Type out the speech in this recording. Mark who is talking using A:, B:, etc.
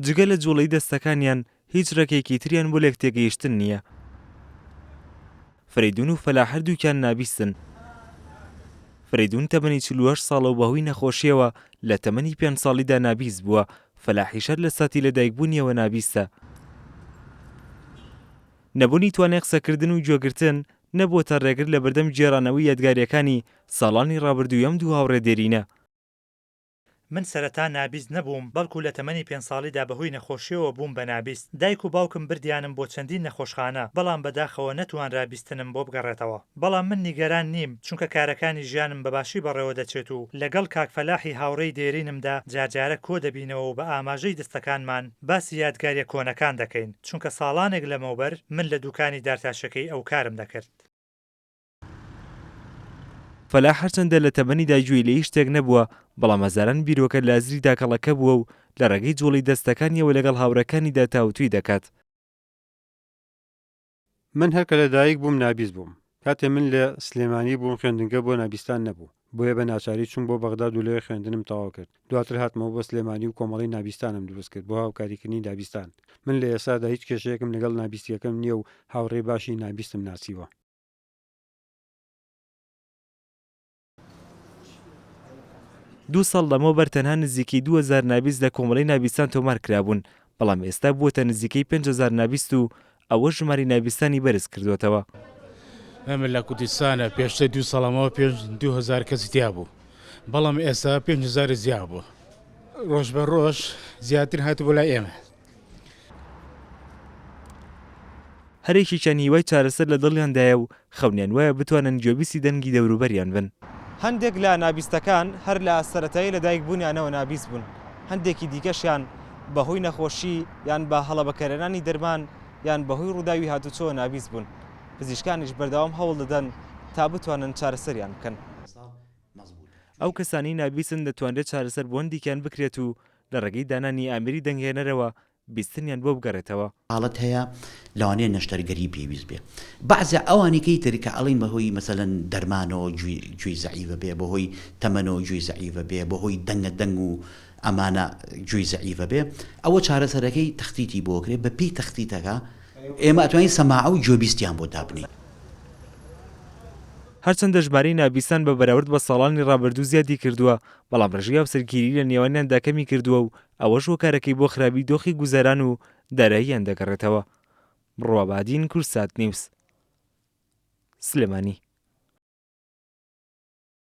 A: جگە لە جوڵەی دەستەکانیان هیچ ڕێکێکی تریان بۆ لێک تێگەیشتن نییە. فەریدون و فەلاح هەردووکیان نابیستن. فەریدون تەمەنی 48 ساڵە و بەهۆی نەخۆشیەوە لە تەمەنی 5 ساڵیدا نابیست بووە. فەلاحیشەر لە ساتی لەدایکبوونیەوە نابیستە. نەبوونی توانای قسەکردن و گوێگرتن نەبووەتە ڕێگر لە بەردەم گێڕانەوەی یادگاریەکانی ساڵانی ڕابردووی ئەم دوو هاوڕێ دێرینە.
B: من سەرەتا نابیست نەبووم، بەڵکو لە تەمەنی 5 ساڵیدا بەهۆی نەخۆشیەوە بووم بە نابیست. دایک و باوکم بردیانم بۆ چەندین نەخۆشخانە، بەڵام بەداخەوە نەتوانرا بیستنم بۆ بگەڕێتەوە. بەڵام من نیگەران نیم، چونکە کارەکانی ژیانم بەباشی بەڕێوە دەچێت و لەگەڵ کاک فەلاحی هاوڕێی دێرینمدا جارجارە کۆ دەبینەوە و بە ئاماژەی دەستەکانمان باسی یادگاریە کۆنەکان دەکەین، چونکە ساڵانێک لەمەوبەر من لە دوکانی دارتاشەکەی ئەو کارم دەکرد.
A: فەلاح هەرچەندە لە تەمەنیدا گوێی لە هیچ شتێک نەبووە، بەڵام هەزاران بیرۆکە لە ئەزری داکەڵەکە بووە و لە ڕێگەی جوڵەی دەستەکانیەوە لەگەڵ هاوڕەکانیدا تاوتوی دەکات.
C: من هەرکە لەدایک بووم نابیست بووم. کاتێ من لە سلێمانی بووم خوێندنگە بۆ نابیستان نەبوو، بۆیە بە ناچاری چوون بۆ بەغداد و لێ خوێندنم تەواو کرد. دواتر هاتمەوە بۆ سلێمانی و کۆمەڵی نابیستانم دروست کرد بۆ هاوکاریکردنی نابیستان. من لە ئێسادا هیچ کێشەیەکم لەگەڵ نابیستیەکەم نییە و هاوڕێی باشی نابیستم ناسیوە.
A: 2 ساڵ لەمەوبەر تەنها نزیکەی 2000 نابیست لە کۆمەڵەی نابیستان تۆمار کرابوون، بەڵام ئێستا بووەتە نزیکەی 5000 نابیست و ئەوە ژماری نابیستانی بەرز کردوێتەوە.
D: ئەمە لە کوردستانە پێشتر 2 ساڵەمەوە پێش 2000 کەس تیا بوو، بەڵام ئێستا 5000 زیاد بوو. ڕۆژ بە ڕۆژ زیاتر هاتبوو لای ئێمە.
A: هەرێکیان هیوای چارەسەر لە دڵیاندایە و خەونیان وایە بتوانن گوێبیستی دەنگی دەوروبەریان بن. هەندێک لە نابیستەکان هەر لە سەرەتایی لەدایکبوونیانەوە نابیست بوون، هەندێکی دیکەشیان بەهۆی نەخۆشی یان بە هەڵەبەکارێنانی دەرمان یان بەهۆی ڕووداوی هاتوچۆ نابیست بوون. پزیشکانیش بەردەوام هەوڵ دەدەن تا بتوانن چارەسەریان بکەن. ئەو کەسانی نابیستن دەتوانرێت چارەسەر بۆندێکیان بکرێت و لە ڕێگەی دانانی ئامێری دەنگهێنەرەوە بیستنیان بۆ بگەڕێتەوە.
E: حاڵەت هەیە لەوانەیە نەشتەرگەری پێویست بێ. بەعزە ئەوانێکی ترکە ئەڵین بەهۆی مەسەلەن دەرمانەوە گوێی زەعیفە بێ، بەهۆی تەمەنەوە گوێی زەعیفە بێ، بەهۆی دەنگ و ئەمانە گوێی زەعیفە بێ، ئەوە چارەسەرەکەی تەختیتی بۆکرێ بە پێی تەختیتەکە ئێمە ئەتوانین سەماع و گوێبیستیان بۆ دابنین.
A: هەرچەندە ژمارەی نابیستان بە بەراورد بە ساڵانی ڕابردوو زیادی کردووە، بەڵام ڕێژەی هاوسەرگیری لە نێوانیاندا کەمی کردووە و ئەوەش هۆکارەکەی بۆ خراپی دۆخی گوزەران و داراییان دەگەڕێتەوە. ڕۆبادین کورسات نیوس، سلێمانی.